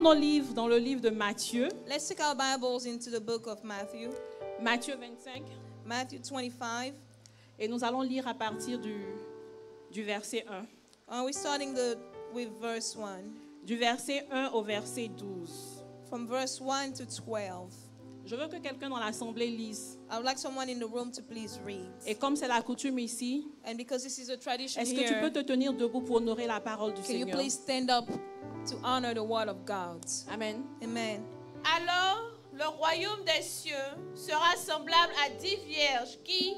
Nos livres dans le livre de Matthieu, Let's take our Bibles into the book of Matthew, Matthieu 25, Matthew 25. et nous allons lire à partir du verset 1. We're starting with verse 1. Du verset 1 au verset 12. From verse 1 to 12. Je veux que quelqu'un dans l'assemblée lise. I would like someone in the room to please read. Et comme c'est la coutume ici, And because this is a tradition est-ce que tu peux here, te tenir debout pour honorer la parole du can you Seigneur? please stand up to honor the word of God? Amen. Amen. Alors, le royaume des cieux sera semblable à 10 vierges qui,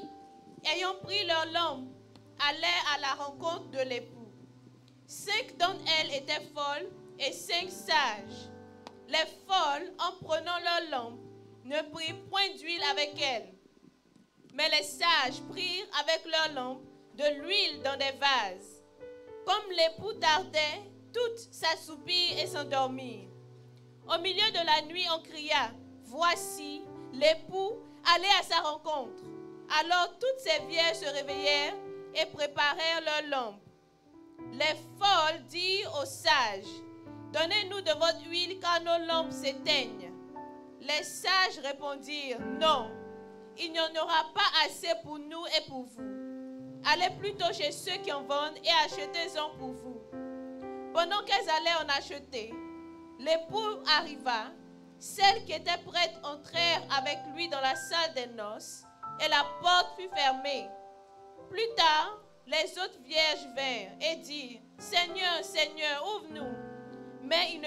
ayant pris leur lampe, allaient à la rencontre de l'époux. 5 d'entre elles étaient folles et 5 sages. Les folles, en prenant leur lampe, ne prirent point d'huile avec elles. Mais les sages prirent avec leur lampe de l'huile dans des vases. Comme l'époux tardait, toutes s'assoupirent et s'endormirent. Au milieu de la nuit, on cria, « Voici, l'époux, allez à sa rencontre. » Alors toutes ces vierges se réveillèrent et préparèrent leurs lampes. Les folles dirent aux sages, « Donnez-nous de votre huile car nos lampes s'éteignent. » Les sages répondirent, « Non, il n'y en aura pas assez pour nous et pour vous. Allez plutôt chez ceux qui en vendent et achetez-en pour vous. » Pendant qu'elles allaient en acheter, l'époux arriva. Celles qui étaient prêtes entrèrent avec lui dans la salle des noces et la porte fut fermée. Plus tard, les autres vierges vinrent et dirent, « Seigneur, Seigneur, ouvre-nous. » Mais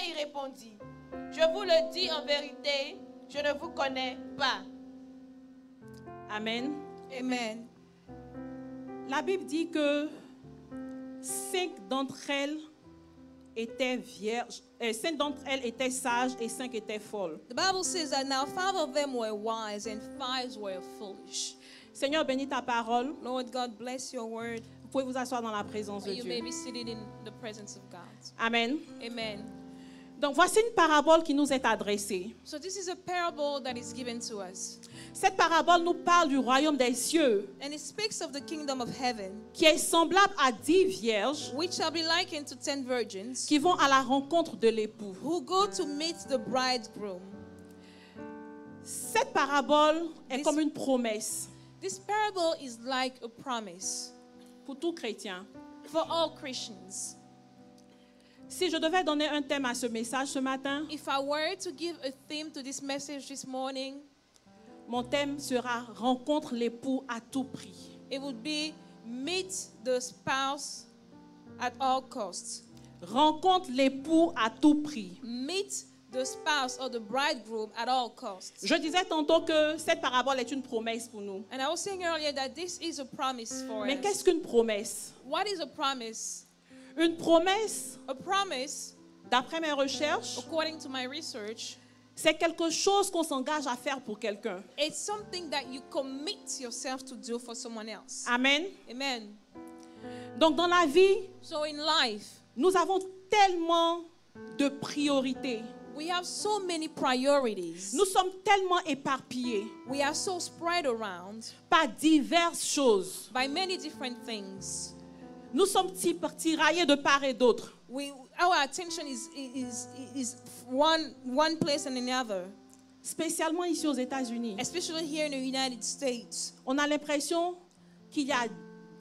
il répondit, « Je vous le dis en vérité, je ne vous connais pas. » Amen. Amen. La Bible dit que 5 d'entre elles étaient vierges, 5 d'entre elles étaient sages et 5 étaient folles. The Bible says that now 5 of them were wise and 5 were foolish. Seigneur, bénis ta parole. Lord God, bless your word. Vous pouvez vous asseoir dans la présence de You may Dieu. be seated in the presence of God. Amen. Amen. Donc voici une parabole qui nous est adressée. So this is a parable that is given to us. Cette parabole nous parle du royaume des cieux And it speaks of the kingdom of heaven, qui est semblable à 10 vierges which shall be likened to 10 virgins qui vont à la rencontre de l'époux. who go to meet the bridegroom. Cette parabole est This- comme une promesse This parable is like a promise pour tout chrétien. for all Christians. Si je devais donner un thème à ce message ce matin, If I were to give a theme to this message this morning, mon thème sera « Rencontre l'époux à tout prix it would be meet the spouse at all costs. ». Rencontre l'époux à tout prix. Meet the spouse or the bridegroom at all costs. Je disais tantôt que cette parabole est une promesse pour nous. And I was saying earlier that this is a promise for Mais us. qu'est-ce qu'une promesse? What is a promise? Une promesse, A promise, d'après mes recherches, according to my research, c'est quelque chose qu'on s'engage à faire pour quelqu'un. it's something that you commit yourself to do for someone else. Amen. Amen. Donc dans la vie, So in life, nous avons tellement de priorités. we have so many priorities. Nous sommes tellement éparpillés We are so spread around par diverses choses. by many different things. Nous sommes tiraillés de part et d'autre. Our attention is one place and another, Spécialement ici aux États-Unis. especially here in the United States. On a l'impression qu'il y a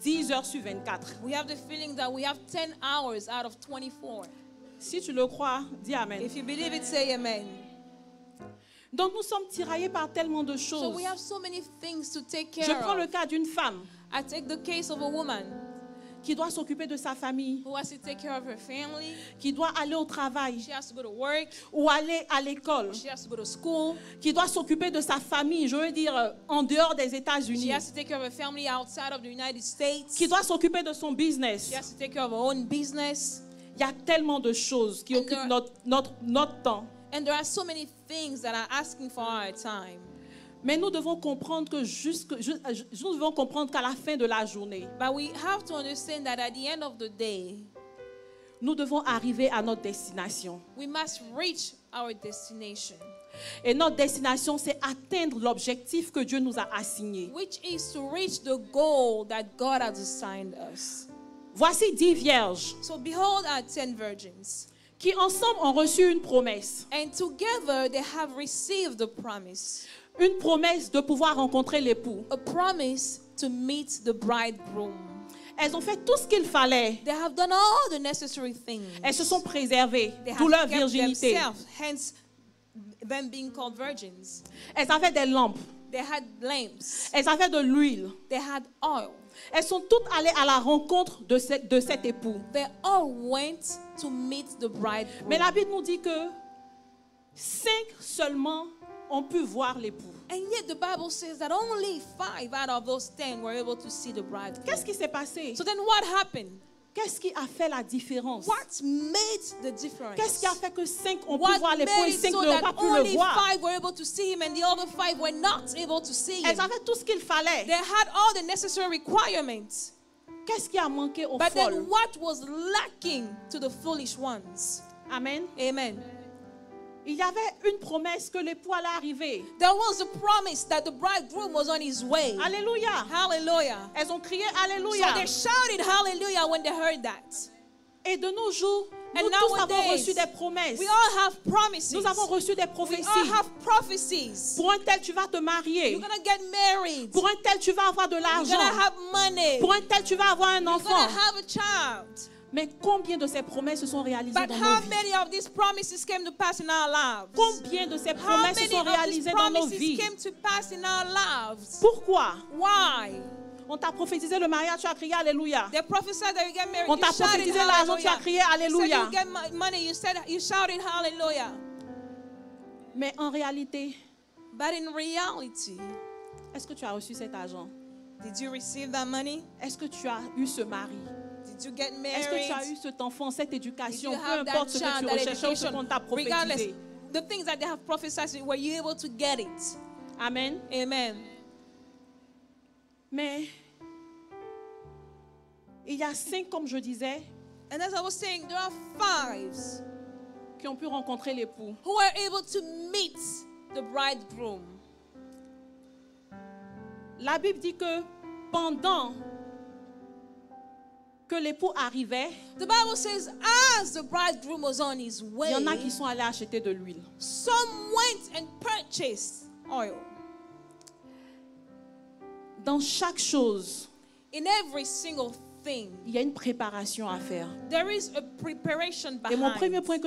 10 heures sur 24. We have the feeling that we have 10 hours out of 24. Si tu le crois, dis Amen. If you believe it, say amen. Donc nous sommes tiraillés par tellement de So choses. we have so many things to take Je care prends le of. cas d'une femme I take the case of a woman qui doit s'occuper de sa famille, who has to take care of her family. qui doit aller au travail She has to go to work. ou aller à l'école, She has to go to school. qui doit s'occuper de sa famille, je veux dire en dehors des She États-Unis, has to take care of her family outside of the United States. qui doit s'occuper de son business. She has to take care of her own business. Il y a tellement de choses qui And occupent there- notre temps. And there are so many things that are asking for our time. Mais nous devons comprendre que nous devons comprendre qu'à la fin de la journée, But we have to understand that at the end of the day, nous devons arriver à notre destination. we must reach our destination, Et notre destination, c'est atteindre l'objectif que Dieu nous a assigné. which is to reach the goal that God has assigned us. Voici 10 vierges So behold our 10 virgins qui ensemble ont reçu une promesse. And together they have received the promise. Une promesse de pouvoir rencontrer l'époux. A promise to meet the bridegroom. Elles ont fait tout ce qu'il fallait. They have done all the necessary things. Elles se sont préservées, They d'où have leur kept virginité. themselves, hence them being called virgins. Elles avaient des lampes. They had lamps. Elles avaient de l'huile. They had oil. Elles sont toutes allées à la rencontre de cet époux. They all went to meet the bridegroom. Mais la Bible nous dit que 5 seulement ont pu voir l'époux. And yet the Bible says that only 5 out of those 10 were able to see the bridegroom. Qu'est-ce qui s'est passé? So then what happened? Qu'est-ce qui a fait la différence? What made the difference? Qu'est-ce qui a fait que 5 ont pu What voir l'époux made et it 5 so n'ont that pas pu le only voir? 5 were able to see him and the other 5 were not able to see him? Elles avaient tout ce qu'il fallait. They had all the necessary requirements. Qu'est-ce qui a manqué aux But folles? then what was lacking to the foolish ones? Amen. Amen. Il y avait une promesse que l'époux allait arriver. There was a promise that the bridegroom was on his way. Alléluia. Hallelujah. Elles ont crié So Alléluia. they shouted hallelujah when they heard that. Et de nos jours, And nous tous avons nowadays, reçu des promesses. We all have promises. Nous avons reçu des We prophéties. all have prophecies. Pour un tel, tu vas te marier. You're going to get married. Pour un tel, tu vas avoir de You're going l'argent. to have money. Pour un tel, tu vas avoir un You're going enfant. to have a child. Mais combien de ces promesses se sont réalisées But dans how nos vies? many of these promises came to pass in our lives? Combien de ces How promesses se many sont of these réalisées dans nos promises vies? came to pass in our lives? Pourquoi? Why? On t'a prophétisé le mariage, tu as crié Alléluia. They prophesied that you get married. On You t'a shouted prophétisé l'argent, tu as hallelujah. crié You said Alléluia. you get money. You shouted hallelujah. Mais en réalité, But in reality, est-ce que tu as reçu cet argent? did you receive that money? Est-ce que tu as eu ce mari? Did you get Est-ce que tu as married? eu cet enfant, cette Did éducation, you peu have that importe ce que child, tu that recherchais ou ce education? qu'on t'a Regardless, prophétisé? the things that they have prophesied, were you able to get it? Amen. Amen. Mais il y a 5, comme je disais, And as I was saying, there are 5 qui ont pu rencontrer l'époux. who are able to meet the bridegroom. La Bible dit que pendant que l'époux arrivait, The Bible says, as the bridegroom was on his il way, y en a qui sont allés acheter de l'huile. some went and purchased oil. Dans chaque chose, In every single thing, il y a une préparation à faire. there is a preparation Et mon behind. premier point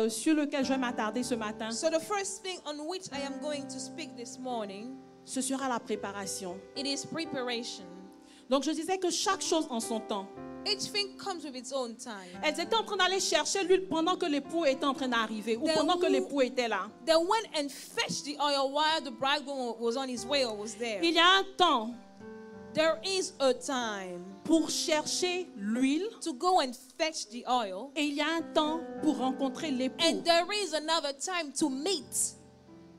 sur lequel je vais m'attarder ce matin, So the first thing on which I am going to speak this morning, ce sera la préparation. it is preparation. Donc je disais que chaque chose en son temps. Each thing comes with its own time. Elles étaient en train d'aller chercher l'huile pendant que l'époux était en train d'arriver ou Then pendant que who- l'époux était là. They went and fetched the oil while the bridegroom was on his way or was there. Il y a un temps There is a time pour chercher l'huile to go and fetch the oil, et il y a un temps pour rencontrer l'époux. and there is another time to meet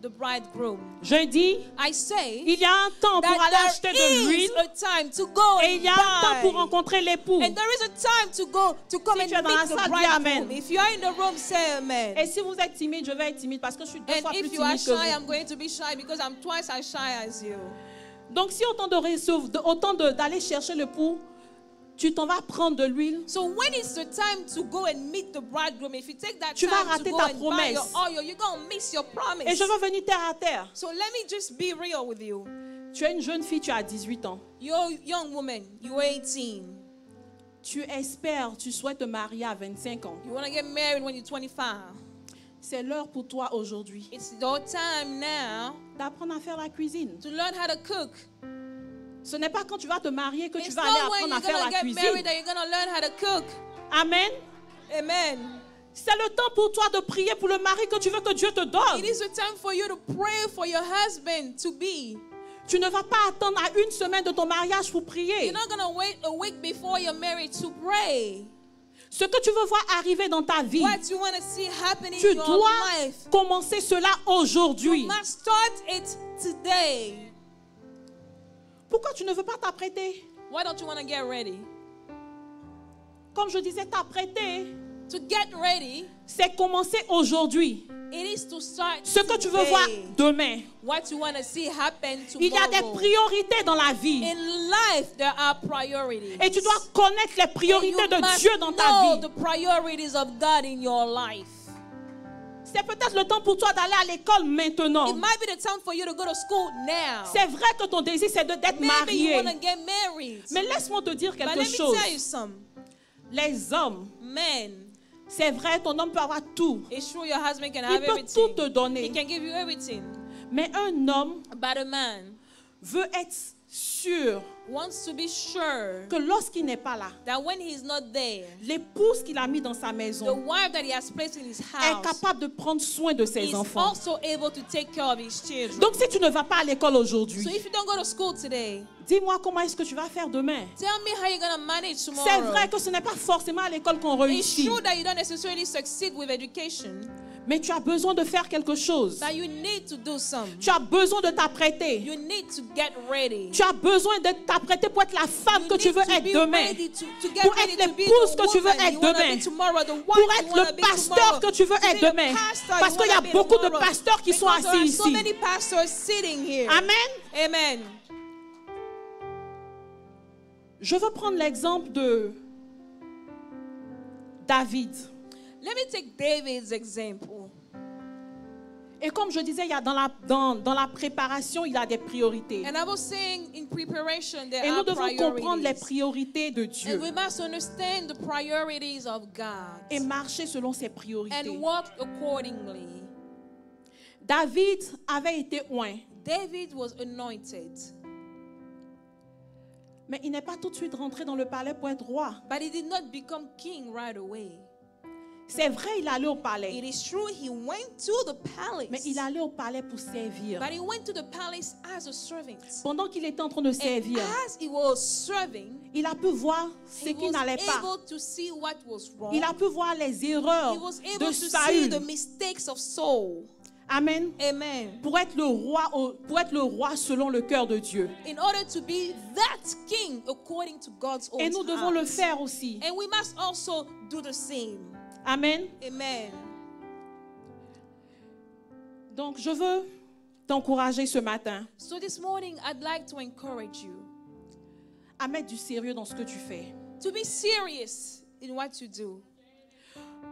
the bridegroom. Je dis, I say il y a un temps pour aller that acheter de there is l'huile a time to go et il and y a un temps pour buy. rencontrer l'époux. And there is a time to go to come Si and tu es dans la meet the salle, dis bridegroom. amen. If you are in the room, say amen. Et si vous êtes timide, je vais être timide parce que je suis 2 And fois plus if you are timide que shy, vous. I'm going to be shy because I'm twice as shy as you. Donc si d'aller chercher l'époux, tu t'en vas prendre de l'huile, So when it's the time to go and meet the bridegroom, if you take that Tu vas time to rater go ta and buy your promesse. oil, you're going to miss your promise. et je veux venir terre à terre. So let me just be real with you. Tu es une jeune fille, tu as 18 ans. You're a young woman, you're 18. Tu espères, tu souhaites te marier à 25 ans. You want to get married when you're 25. C'est l'heure pour toi aujourd'hui It's your time now d'apprendre à faire la cuisine. to learn how to cook. Ce n'est pas quand tu vas te marier que tu It's vas aller not when apprendre à you're faire going to la get married cuisine. that you're going to learn how to cook. Amen. Amen. C'est le temps pour toi de prier pour le mari que tu veux que Dieu te donne. It is a time for you to pray for your husband to be. Tu ne vas pas attendre à 1 semaine de ton mariage pour prier. You're not going to wait a week before you're married to pray. Ce que tu veux voir arriver dans ta vie, What you want to see happening tu in your dois life, commencer cela aujourd'hui. you must start it today. Pourquoi tu ne veux pas t'apprêter? Why don't you want to get ready? Comme je disais, t'apprêter, To get ready, c'est commencer aujourd'hui. It is to start Ce que tu veux voir today. demain. What you want to see happen Il y a des tomorrow. priorités dans la vie. In life, there are priorities. Et tu dois connaître les And priorités you de must Dieu dans ta know vie. the priorities of God in your life. C'est peut-être le temps pour toi d'aller à l'école maintenant. It might be the time for you to go to school now. C'est vrai que ton désir, c'est d'être Maybe you marié. want to get married. Mais laisse-moi te dire But quelque let me chose. tell you something. Les hommes, Men, c'est vrai, ton homme peut avoir tout. it's true your husband can Il have peut tout everything. te He donner. can give you everything. Mais un homme But a man veut être sûr wants to be sure que lorsqu'il n'est pas là, that when he's not there, l'épouse qu'il a mis dans sa the maison wife that he has placed in his est house capable de prendre soin de ses is enfants. also able to take care of his children. Donc si tu ne vas pas à l'école aujourd'hui, So if you don't go to school today, dis-moi comment est-ce que tu vas faire demain. tell me how you're going to manage C'est tomorrow. vrai que ce n'est pas forcément à l'école qu'on It's réussit, true that you don't necessarily succeed with education, mais tu as besoin de faire quelque chose. but you need to do something. Tu as besoin de t'apprêter. You need to get ready. Tu as besoin de t'apprêter pour être la femme que tu veux être demain. Pour être l'épouse que tu veux être demain. Pour être le pasteur que tu veux être demain. Parce qu'il y a beaucoup de pasteurs qui sont assis ici. Amen. Amen. Je veux prendre l'exemple de David. Let me take David's example. Et comme je disais, il y a dans la préparation, il y a des priorités. And I was saying in preparation there Et nous are devons comprendre les priorities. priorités de And Dieu we must understand the priorities of God et marcher selon ses priorités. and walk accordingly. David avait été oint, David was anointed, mais il n'est pas tout de suite rentré dans le palais pour être roi. but he did not become king right away. C'est vrai, il allait au It palais, is true he went to the palace, mais il allait au palais pour servir. but he went to the palace as a servant. Pendant qu'il était en train de servir, And as he was serving, il a pu voir ce he qui was n'allait pas. able to see what was wrong. Il a pu voir les erreurs He was de able to see Saül. the mistakes of Saul. Amen. Amen. Pour être le roi selon le cœur de Dieu. In order to be that king according to God's own Et nous devons le heart. faire aussi. And we must also do the same. Amen. Amen. Donc, je veux t'encourager ce matin So this morning, I'd like to encourage you à mettre du sérieux dans ce que tu fais. to be serious in what you do.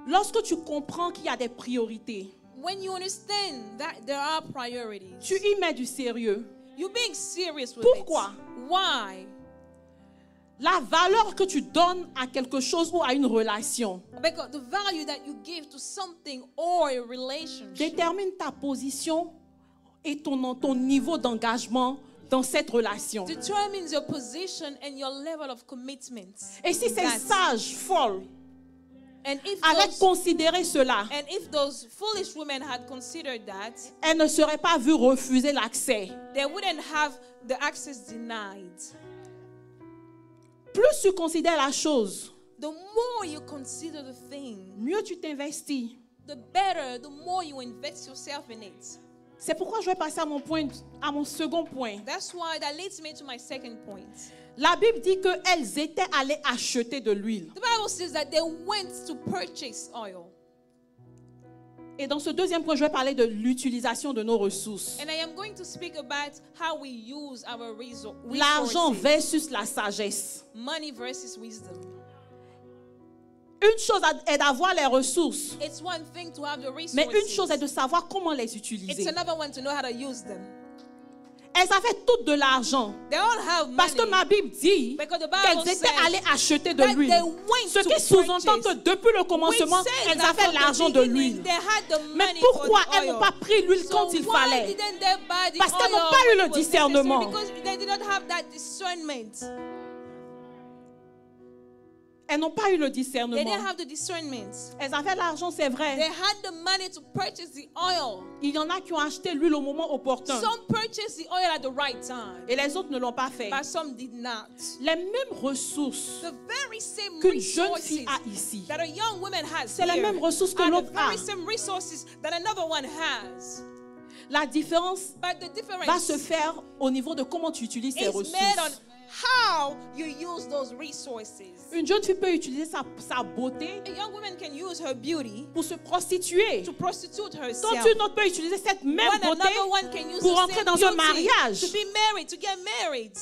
Lorsque tu comprends qu'il y a des priorités, When you understand that there are priorities, tu y mets du sérieux. you're being serious with Pourquoi? it. Why? La valeur que tu donnes à quelque chose ou à une relation Because the value that you give to something or a relationship détermine ta position et ton niveau d'engagement dans cette relation. determines your position and your level of commitment. Et si ces That- sages folles And if avaient considéré cela, those foolish women had considered that, elles ne seraient pas vues refuser l'accès. they wouldn't have the access denied. Plus tu considères la chose, The more you consider the thing, mieux tu t'investis. the better, the more you invest yourself in it. C'est pourquoi je vais passer à mon second point. That's why that leads me to my second point. La Bible dit qu'elles étaient allées acheter de l'huile. The Bible says that they went to purchase oil. Et dans ce deuxième point, je vais parler de l'utilisation de nos ressources. And I am going to speak about how we use our L'argent resources. versus la sagesse. Money versus wisdom. Une chose est d'avoir les ressources, It's one thing to have the resources. mais une chose est de savoir comment les It's utiliser. another one to know how to use them. Elles avaient toutes de l'argent. They all have money. Parce que ma Bible dit Because the Bible qu'elles étaient says allées acheter de that l'huile. they went Ce to qui sous-entend purchase. que depuis le commencement, Which says elles that avaient from the l'argent de beginning, l'huile. they had the Mais money pourquoi for the elles oil? n'ont pas pris l'huile So quand il why fallait? didn't they buy the Parce qu'elles oil n'ont pas eu le when it was discernement. necessary? Because they did not have that discernment. Elles n'ont pas eu le They discernement. didn't have the discernment. Elles avaient l'argent, c'est They vrai. had the money to purchase the oil. Il y en a qui ont acheté l'huile au moment opportun. Some purchased the oil at the right time, Et les autres ne l'ont pas fait. but some did not. Les mêmes ressources The very same qu'une jeune resources fille a ici, that a young woman has c'est les here mêmes ressources que are the l'autre a. very same resources that another one has. La différence But the difference va se faire au niveau de comment tu utilises ces is ressources. made on how you use those resources. Une jeune fille peut utiliser sa beauté A young woman can use her beauty pour se prostituer. to prostitute herself. Tandis une autre peut utiliser cette même When beauté another one can use pour the entrer same dans un beauty mariage. to be married, to get married.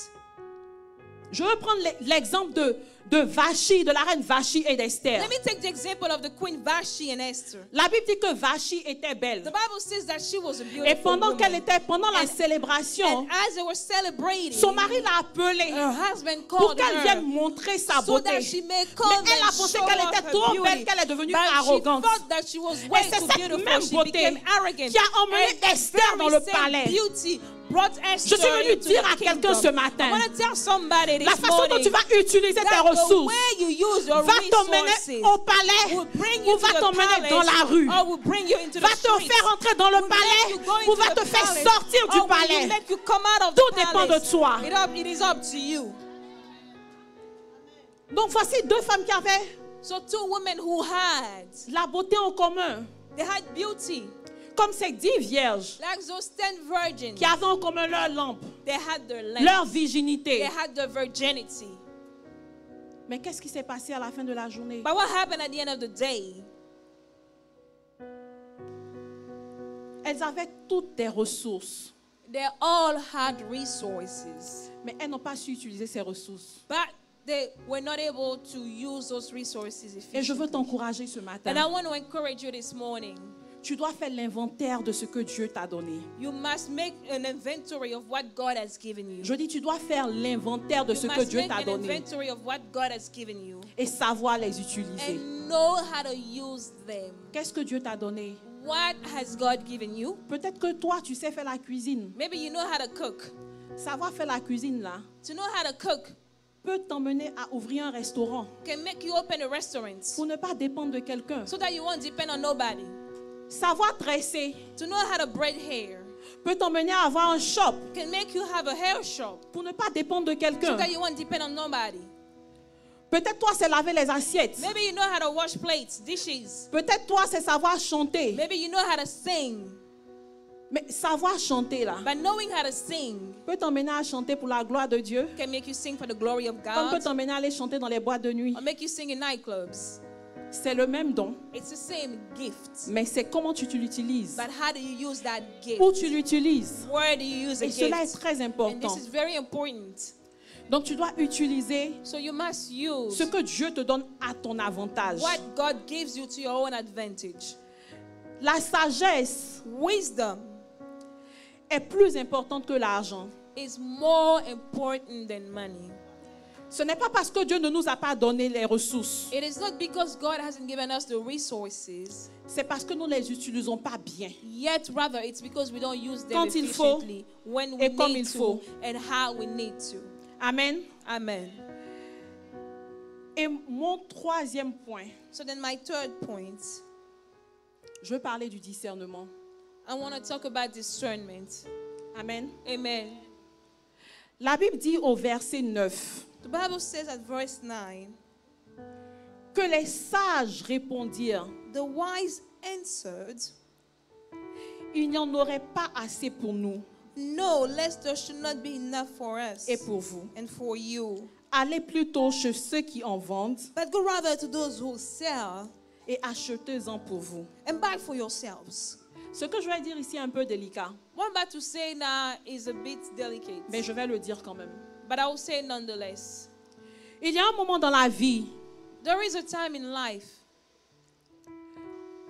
Je veux prendre l'exemple de Vachi, de la reine Vachi et d'Esther. Let me take the example of the Queen Vashti and Esther. La Bible dit que Vachi était belle. The Bible says that she was a Et beautiful pendant woman. pendant la And- célébration, And as they were celebrating, son mari l'a appelée her husband pour called qu'elle her vienne montrer sa so that beauté. she may come Mais elle a and pensé show qu'elle off était her trop beauty. belle qu'elle est devenue But arrogante. she thought that she was Et way c'est too cette beautiful. même She beauté became arrogant. qui a emmené And Esther very dans le same palais. beauty brought Esther Je suis venue into dire the à quelqu'un kingdom. ce matin, I want to tell somebody la this façon dont morning tu vas utiliser tes that the ressources way you use your va t'emmener resources au palais will bring ou you va to the t'emmener dans la palace rue. or will bring you into Va the te streets. faire entrer dans le Will palais let you go ou into va the te faire palace, sortir du or will palais. you let you come out of Tout the dépend de palace. toi. It is up to you. Donc voici deux femmes qui avaient So two women who had, la beauté en commun. they had beauty. Comme ces 10 vierges Like those 10 virgins, qui avaient en commun leur lampe, they had their lamp. leur They virginité. had their virginity. Mais qu'est-ce qui s'est passé à la fin de la journée? But what happened at the end of the day? Elles avaient toutes des ressources, They all had resources, mais elles n'ont pas su utiliser ces ressources. but they were not able to use those resources Et je veux efficiently. t'encourager ce matin. And I want to encourage you this morning. Tu dois faire l'inventaire de ce que Dieu t'a donné. You must make an inventory of what God has given you. Je dis, tu dois faire l'inventaire de You ce que must Dieu make t'a an donné inventory of what God has given you et savoir les utiliser. and know how to use them. Qu'est-ce que Dieu t'a donné? What has God given you? Peut-être que toi, tu sais faire la cuisine. Maybe you know how to cook. Savoir faire la cuisine, là, To know how to cook peut t'emmener à ouvrir un restaurant can make you open a restaurant pour ne pas dépendre de quelqu'un. so that you won't depend on nobody. Savoir tresser To know how to braid hair peut t'emmener à avoir un shop can make you have a hair shop pour ne pas dépendre de so quelqu'un. that you won't depend on nobody. Peut-être toi, c'est laver les assiettes. Maybe you know how to wash plates, dishes. Peut-être toi, c'est savoir chanter. Maybe you know how to sing. Mais savoir chanter, là, But knowing how to sing peut t'emmener à chanter pour la gloire de Dieu, can make you sing for the glory of comme peut God t'emmener à aller chanter dans les boîtes de nuit. or make you sing in nightclubs. C'est le même don, It's the same gift. mais c'est comment tu l'utilises. But how do you use that gift? Où tu l'utilises. Where do you use a Et cela est gift? très And important. this is very important. Donc tu dois utiliser So you must use ce que Dieu te donne à ton avantage. what God gives you to your own advantage. La sagesse Wisdom est plus importante que l'argent. is more important than money. Ce n'est pas parce que Dieu ne nous a pas donné les ressources. It is not because God hasn't given us the resources, C'est parce que nous ne les utilisons pas bien. yet rather it's because we don't use them Quand il faut efficiently when we et comme need il faut. to and how we need to. Amen. Amen. Et mon troisième point, So then my third point, je veux parler du discernement. I want to talk about discernment. Amen. Amen. La Bible dit au verset 9 The Bible says at verse 9, que les sages répondirent, the wise answered, il n'y en aurait pas assez pour nous no, lest there should not be enough for us et pour vous. and for you. Allez plutôt chez ceux qui en vendent But go rather to those who sell et achetez-en pour vous. and buy for yourselves. Ce que je vais dire ici est un peu délicat, What I'm about to say now is a bit delicate, mais je vais le dire quand même. but I will say it nonetheless. Il y a un moment dans la vie There is a time in life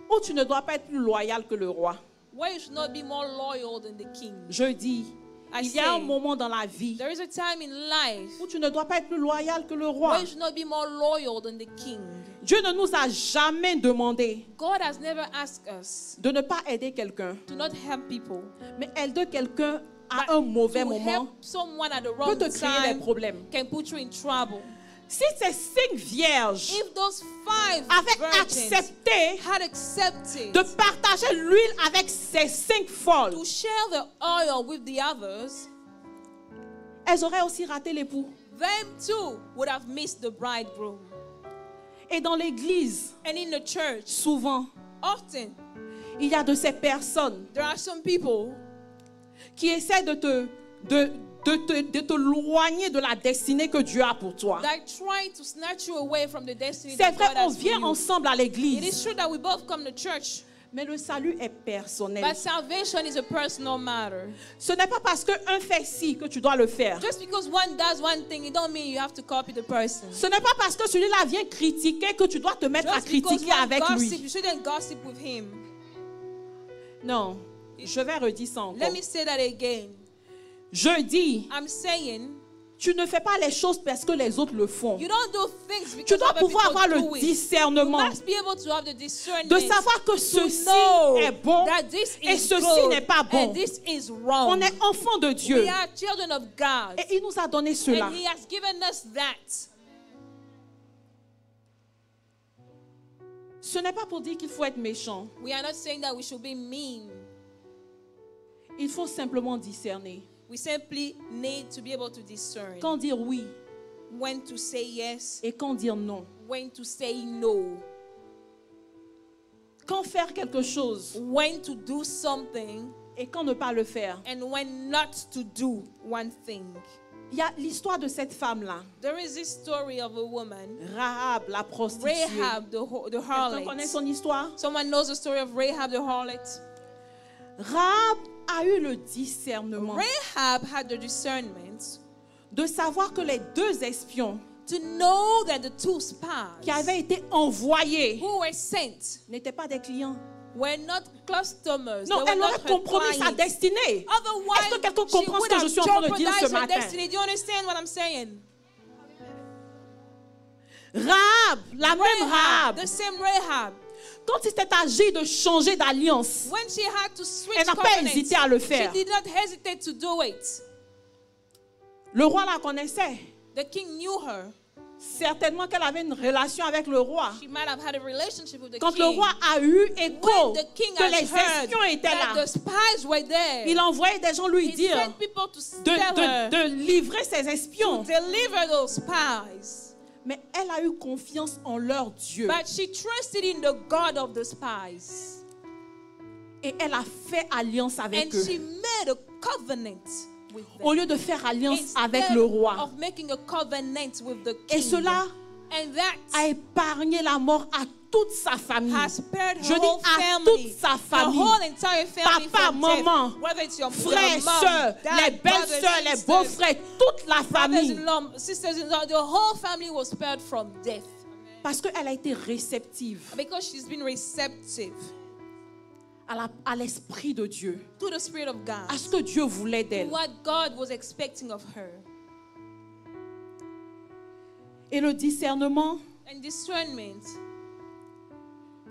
où tu ne dois pas être plus loyal que le roi. where you should not be more loyal than the king. Je dis, I il y a un say, moment dans la vie there is a time in life où tu ne dois pas être plus loyal que le where roi. you should not be more loyal than the king. Dieu ne nous a jamais demandé God has never asked us de ne pas aider quelqu'un, to not help people, mais aider quelqu'un à but un mauvais to moment help someone at the peut wrong te créer des time problèmes. can put you in trouble. Si ces 5 vierges If those 5 avaient virgins accepté had accepted de partager l'huile avec ces 5 folles, to share the oil with the others, elles auraient aussi raté l'époux. them too would have missed the bridegroom. Et dans l'église, And in the church, souvent, often il y a de ces personnes there are some people qui essaient de de te loigner de la destinée que Dieu a pour toi. that try to snatch you away from the destiny C'est that vrai, God on has for vient you. ensemble à It l'église, is true that we both come to church, mais le salut est personnel. but salvation is a personal matter. Ce n'est pas parce qu'un fait ci que tu dois le faire. Just because one does one thing, it don't mean you have to copy the person. Ce n'est pas parce que celui-là vient critiquer que tu dois te mettre à Just because critiquer one avec gossip, lui. you shouldn't gossip with him. Non, je vais redire ça encore. Let me say that again. Je dis, I'm saying tu ne fais pas les choses parce que les autres le font. you don't do things Tu because dois other pouvoir people avoir do le it. You discernement must be able to have the discernment de savoir que to ceci know est bon that this et is ceci good n'est pas bon. and this is wrong. On est enfant de Dieu We are children of God, et il nous a donné cela. and He has given us that. Ce n'est pas pour dire qu'il faut être méchant. We are not saying that we should be mean. Il faut simplement discerner. We simply need to be able to discern Quand dire oui when to say yes, et quand dire non. when to say no, Quand faire quelque chose when to do something, et quand ne pas le faire. and when not to do one thing. Il y a l'histoire de cette femme-là, There is this story of a woman, Rahab, la prostituée. Rahab the Quelqu'un connaît harlot. son histoire? Someone knows the story of Rahab the harlot? Rahab a eu le discernement Rahab had the discernment de savoir que les deux espions to know that the two spies qui avaient été envoyés who were sent n'étaient pas des clients. were not customers. Non, they elle were aurait not her compromis sa clients. destinée. Otherwise, Est-ce que quelqu'un she comprend ce would que je have suis en train de dire ce jeopardized her matin? destiny. Do you understand what I'm saying? Rahab, la même Rahab, the same Rahab, quand il s'est agi de changer d'alliance, when she had to switch elle n'a pas covenants, hésité à le she faire. did not hesitate to do it. Le roi la connaissait. The king knew her. Certainement qu'elle avait une relation avec le roi. She might have had a relationship with the Quand le king. roi a eu écho When the king que has les heard espions étaient that là, the spies were there, il envoyait des gens lui he dire sent people to tell her de livrer ses espions. to deliver those spies. Mais elle a eu confiance en leur Dieu. But she trusted in the God of the spies. Et elle a fait alliance avec And eux. she made a covenant with them. Au lieu de faire alliance avec Instead le roi. of making a covenant with the Et king. cela And that a épargné la mort à toute sa famille. has spared her Je dis whole à family. toute sa The famille. whole entire family Papa, from death. maman, Whether it's your Frères, your mom, sœurs, dad, les brothers, belles-sœurs, les sisters, beaux-frères, toute la famille. brothers-in-law, sisters-in-law, the whole family was spared from death. Parce qu'elle a été réceptive Because she's been receptive à l'Esprit de Dieu. to the Spirit of God. À ce que Dieu voulait d'elle. What God was expecting of her. Et le discernement, And discernment,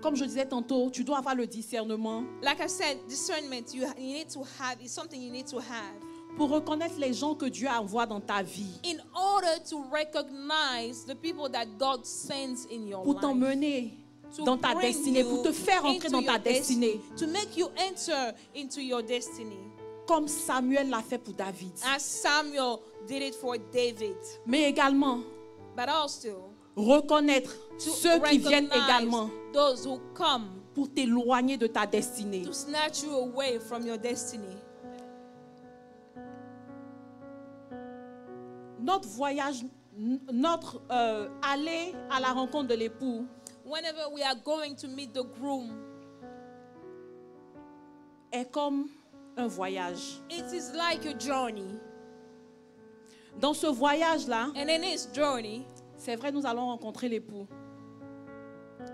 comme je disais tantôt, tu dois avoir le discernement like I said, discernment you need to have is something you need to have pour reconnaître les gens que Dieu envoie dans ta vie. in order to recognize the people that God sends in your Pour life. t'emmener To dans ta bring destinée, you pour te faire entrer into dans ta your destinée. to make you enter into your destiny, Comme Samuel l'a fait pour David. as Samuel did it for David. Mais également, But also reconnaître to ceux qui viennent recognize également those who come pour t'éloigner de ta destinée. to snatch you away from your destiny. Notre voyage, notre aller à la rencontre de l'époux, Whenever we are going to meet the groom, est comme un voyage. it is like a journey. Dans ce voyage-là, And in this journey, c'est vrai, nous allons rencontrer l'époux,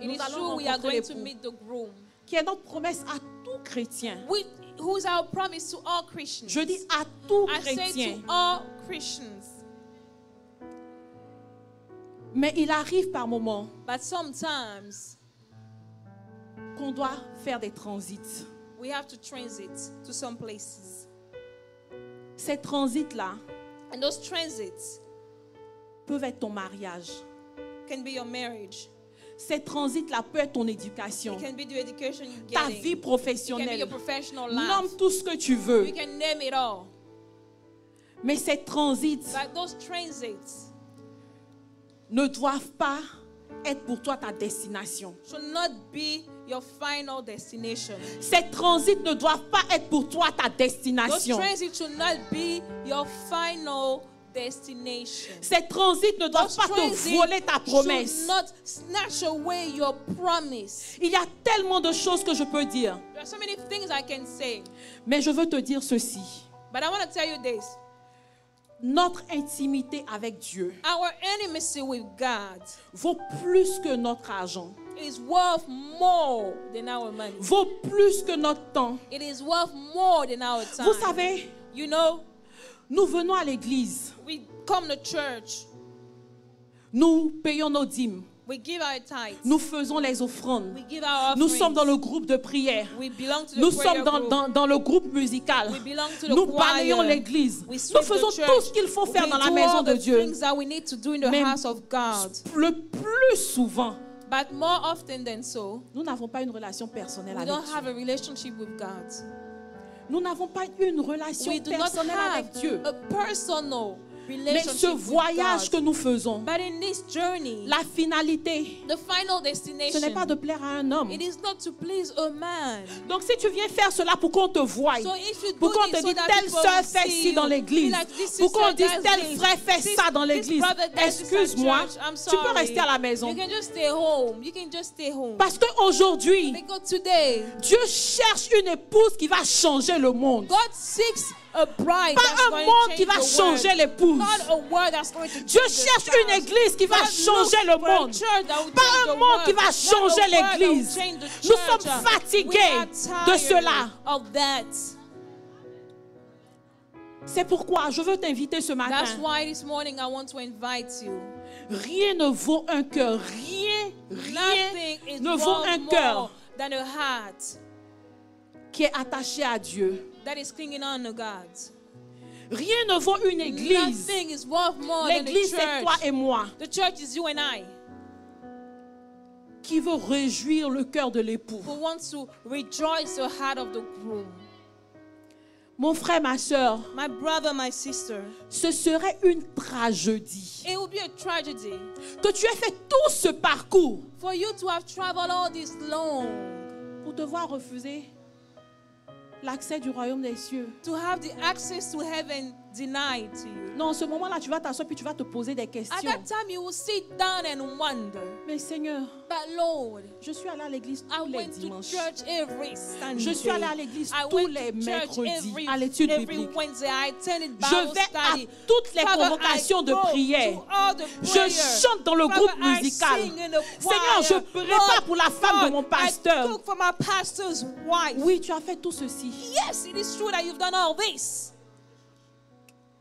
it Nous is allons true we are rencontrer going to l'époux. meet the groom. qui est notre promesse à tout chrétien. Who is our promise to all Christians? Je dis à tout I say chrétien. to all Christians. Mais il arrive par moments But sometimes qu'on doit faire des transits. we have to transit to some places. Ces transits-là And those transits peuvent être ton mariage. can be your marriage. Ces transits-là peuvent être ton éducation, It can be the education you're ta getting. vie It can be professionnelle. your professional Nomme life. tout ce que tu veux. You can name it all. Mais ces transits But those transits ne doivent pas être pour toi ta destination. should not be your final destination. Ces transits ne doivent pas être pour toi ta Those destination. transits should not be your final destination. Ces transits ne doivent Those pas te transits voler ta promesse. should not snatch away your promise. Il y a tellement de choses que je peux dire. There are so many things I can say, Mais je veux te dire ceci. but I want to tell you this. Notre intimité avec Dieu Our intimacy with God vaut plus que notre argent, is worth more than our money. vaut plus que notre temps. It is worth more than our time. Vous savez, You know, nous venons à l'église, we come to church, nous payons nos dîmes, we give our tithes, nous faisons les offrandes, we give our nous offerings, sommes dans le groupe de prière, we belong to the nous prayer sommes dans, group, dans le groupe musical, we belong to the nous choir, balayons l'église, we nous sweep faisons the church, tout ce qu'il faut faire we dans la do maison all de the Dieu. things that we need to do in the Mais house of God. le plus souvent, But more often than so, nous n'avons pas une relation personnelle we avec don't have Dieu. a relationship with God. Nous n'avons pas une relation We do not personnelle avec have Dieu. a personal Mais relationship ce with voyage que God. nous faisons, But in this journey, la finalité, the final ce destination, n'est pas de plaire à un homme. it is not to please a man. Donc si tu viens faire cela pour qu'on te voie, So if you pour do qu'on this te so dise that telle people sœur will fait see ci dans you, l'église, be like, this pour sister qu'on dise does tel this, frère fait this- ça dans this l'église, brother does this at excuse-moi, church, I'm tu peux sorry. rester à la maison. You can just stay home. You can just stay home. Parce qu'aujourd'hui, Because today, Dieu cherche une épouse qui va changer le monde. God seeks a bride Pas that's un going monde to qui change va the changer world. l'épouse. Not a word that's going to Dieu change the cherche spouse. une église qui va God changer looks le for a monde. church that will Pas change un the monde qui world. va Not a changer word that will l'église. change the Nous church. sommes We fatigués are de tired cela. of that. C'est pourquoi je veux t'inviter ce That's matin. why this morning I want to invite you. Rien ne vaut un cœur. Rien Nothing is ne vaut un worth cœur more than a heart qui est attaché à Dieu. that is clinging on to God. Rien ne vaut une église. Nothing is worth more than a L'église, c'est toi church. et moi The church is you and I qui veut réjouir le cœur de l'époux. who wants to rejoice the heart of the groom. Mon frère, ma soeur, My brother, my sister, ce serait une tragédie it would be a tragedy que tu aies fait tout ce parcours for you to have traveled all this long, pour devoir refuser l'accès du royaume des cieux. to have the access to heaven denied to you. Non, en ce moment-là, tu vas t'asseoir puis tu vas te poser des At questions. that time, you will sit down and wonder, Mais Seigneur, but Lord, je suis allé à l'église I tous les went to dimanches. church every Sunday. Je suis allé à l'église I tous went les to church mercredis à l'étude every biblique. Wednesday. I attended Je Bible vais à study. toutes les Father, convocations I de go prière. to all the Je prayer. chante dans le Father, groupe I musical. sing in the Seigneur, je choir. prépare Lord pour la femme de mon God, pasteur. I cook for my pastor's wife. Oui, tu as fait tout ceci. Yes, it is true that you've done all this.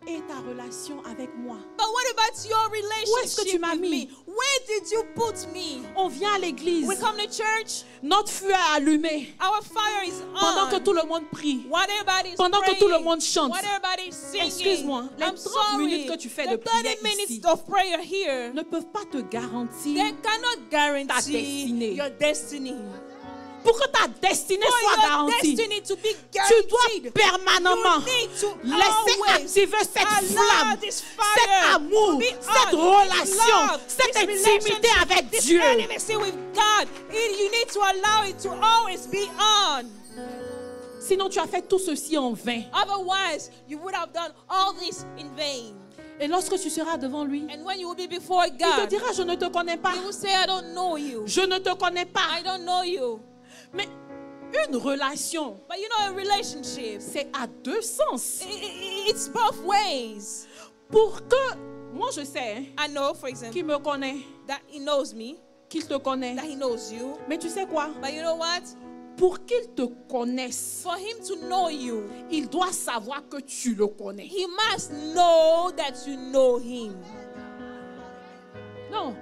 Et ta relation avec moi? But what about your Où est-ce que tu relationship m'as with mis? me? Where did you put me? On vient à l'église. We come to church, Notre feu est allumé. our fire is Pendant que on. tout le monde prie. What everybody's Pendant que praying, tout le monde chante. what everybody's singing. Excuse-moi, les I'm 30 sorry, minutes que tu fais de the prière 30 minutes ici of prayer here, ne peuvent pas te garantir they cannot guarantee destinée. your destiny. pour que ta destinée For soit your garantie. destiny to be Tu dois guaranteed, permanemment you need to laisser always activer cette allow flamme, this cet fire amour, to be cette on, relation, love, cette this intimité relationship, avec this Dieu. intimacy with God. You need to allow it to always be on. Sinon, tu as fait tout ceci en vain. Otherwise, you would have done all this in vain. Et lorsque tu seras devant lui, And when you will be before il te God, dira, je ne te connais pas. He will say, I don't know you. Je ne te connais pas. I don't know you. Mais une relation, But you know, a relationship, c'est à deux sens. it's both ways. Pour que, moi je sais, hein, I know, for example, qui me connaît, that He knows me, qu'il te connaît. that He knows you. Mais tu sais quoi? But you know what? Pour qu'il te connaisse, For Him to know you, il doit savoir que tu le connais. He must know that you know Him. Non.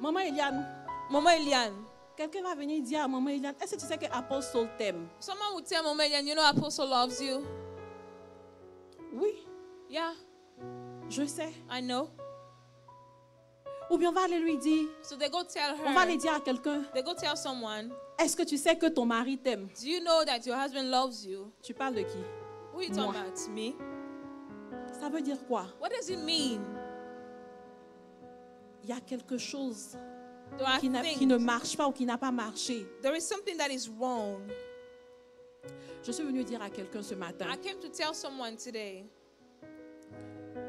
Maman Eliane, Mama Eliane, quelqu'un va venir dire à Maman Eliane, est-ce que tu sais que Apostle t'aime? someone would tell Mama Eliane, you know Apostle loves you. Oui, Yeah, je sais. I know. Ou bien on va aller lui dire, So they go tell on va aller her, dire à quelqu'un, they go tell someone, est-ce que tu sais que ton mari t'aime? do you know that your husband loves you? Tu parles de qui? Who are you talking Moi. about? Me? Ça veut dire quoi? What does it mean? Il y a quelque chose There are qui things. ne marche pas ou qui n'a pas marché. There is something that is wrong. Je suis venue dire à quelqu'un ce matin, I came to tell someone today,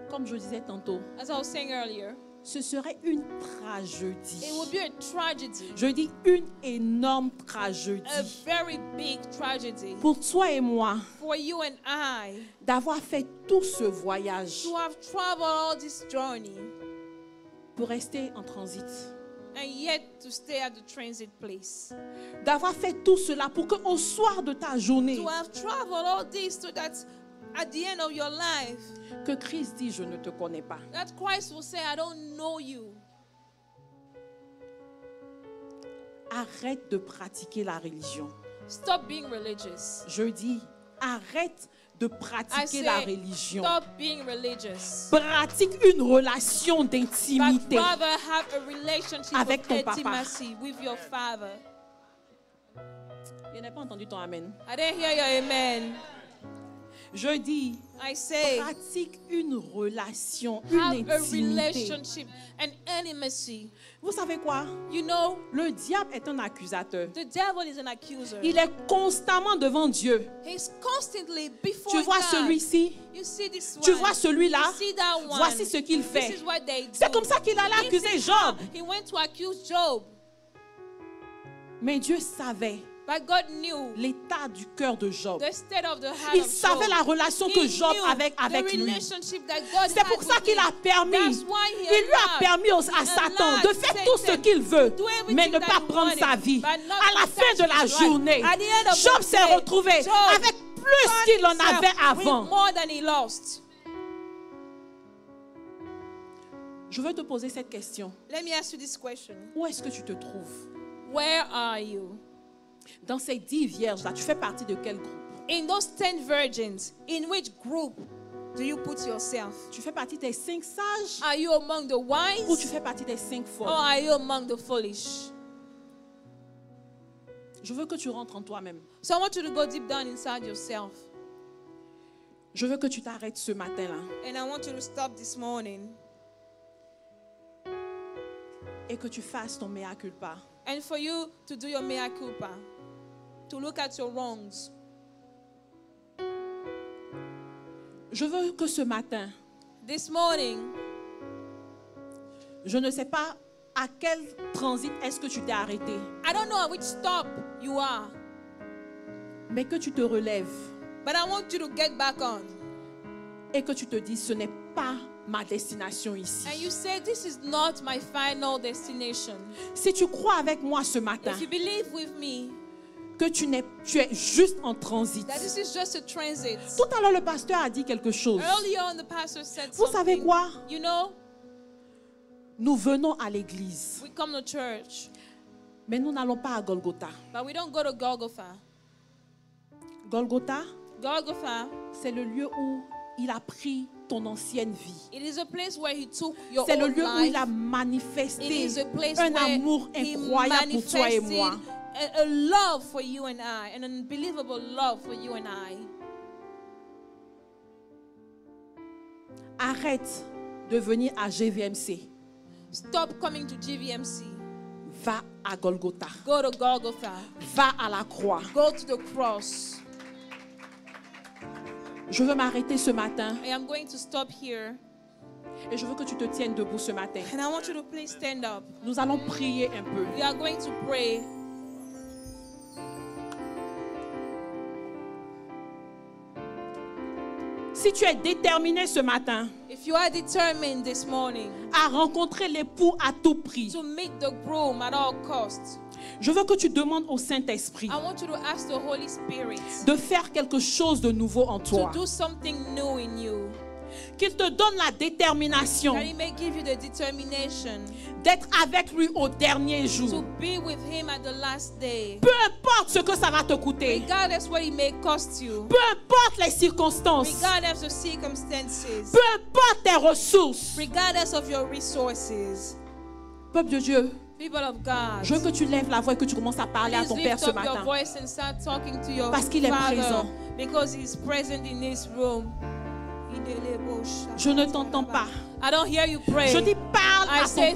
comme je disais tantôt, as I was saying earlier, ce serait une tragédie. it would be a tragedy, Je dis une énorme tragédie a very big tragedy pour toi et moi for you and I d'avoir fait tout ce voyage to have traveled all this journey pour rester en transit. and yet to stay at the transit place. D'avoir fait tout cela pour qu'au soir de ta journée, To have traveled all this so that at the end of your life, que Christ dit, je ne te connais pas. that Christ will say, I don't know you. Arrête de pratiquer la religion. Stop being religious. Je dis, arrête de I pratiquer say, la religion. stop being religious. Pratique une relation But d'intimité. rather have a relationship Avec of ton papa. intimacy with your father. Je n'ai pas entendu ton amen. I didn't hear your amen. Je dis, I say, pratique une relation, have une a intimité. relationship and intimacy. Vous savez quoi? You know, Le diable est un accusateur. the devil is an accuser. Il est constamment devant Dieu. He's constantly before Tu vois God. celui-ci? You see this one. Tu vois celui-là? You see that one. Voici ce qu'il This fait. is what they do. C'est comme ça qu'il allait This accuser is Job. how He went to accuse Job. Mais Dieu savait But God knew l'état du cœur de Job. the state of the heart Il of savait Job. la relation que He Job knew avait avec the lui. relationship that God C'est had pour ça with qu'il him. a permis, That's why he il lui a allowed- permis à Satan de faire tout ce qu'il veut, do everything mais ne that pas he prendre wanted, sa vie. but not À la to fin touch de la his life. journée, At the end of Job the s'est day, retrouvé Job avec plus qu'il en himself avait with avant. more than he lost. Je veux te poser cette question. Let me ask you this question. Où est-ce que tu te trouves? Where are you? Dans ces 10 vierges-là, tu fais partie de quel groupe? In those 10 virgins, in which group do you put yourself? Tu fais partie des 5 sages Are you among the ou wise tu fais partie des 5 or folles? are you among the foolish? Je veux que tu rentres en toi-même. So I want you to go deep down inside yourself. Je veux que tu t'arrêtes ce matin-là And I want you to stop this morning et que tu fasses ton mea culpa. and for you to do your mea culpa, to look at your wrongs. Je veux que ce matin, This morning, je ne sais pas à quel transit est-ce que tu t'es arrêté, I don't know at which stop you are, mais que tu te relèves but I want you to get back on. et que tu te dises, ce n'est pas ma destination And ici. you say, this is not my final destination. Si tu crois avec moi ce matin If you believe with me que tu es juste en transit. that this is just a transit. Tout à l'heure, le pasteur a dit quelque chose. Earlier on, the pastor said Vous savez something. quoi? You know, Nous venons à l'église, we come to church, mais nous n'allons pas à Golgotha. but we don't go to Golgotha. Golgotha, Golgotha, c'est le lieu où il a pris ton ancienne vie. it is a place where he took your C'est le old lieu où il life. a It manifesté is a place un where amour he incroyable pour toi et moi. manifested a love for you and I, an unbelievable love for you and I. Arrête de venir à GVMC. Stop coming to GVMC. Va à Golgotha. Go to Golgotha. Va à la croix. Go to the cross. Je veux m'arrêter ce matin I am going to stop here. et je veux que tu te tiennes debout ce matin. And I want you to please stand up. Nous allons prier un peu. We are going to pray. Si tu es déterminé ce matin If you are determined this morning à rencontrer l'époux à tout prix, to meet the groom at all costs, je veux que tu demandes au Saint-Esprit I want you to ask the Holy Spirit de faire quelque chose de nouveau en to toi. do something new in you. Qu'il te donne la détermination That He may give you the determination d'être avec lui au dernier to jour. be with Him at the last day. Peu importe ce que ça va te coûter. Regardless what it may cost you. Peu importe les circonstances. Regardless of circumstances. Peu importe tes ressources. Regardless of your resources. Peuple de Dieu, People of God. je veux que tu lèves la voix et que tu commences à parler à Please ton Père lift ce up your matin. voice and start talking to your Parce qu'il est Father, présent. because He's present in this room. Je ne t'entends pas. I don't hear you pray. Je dis parle I à ton say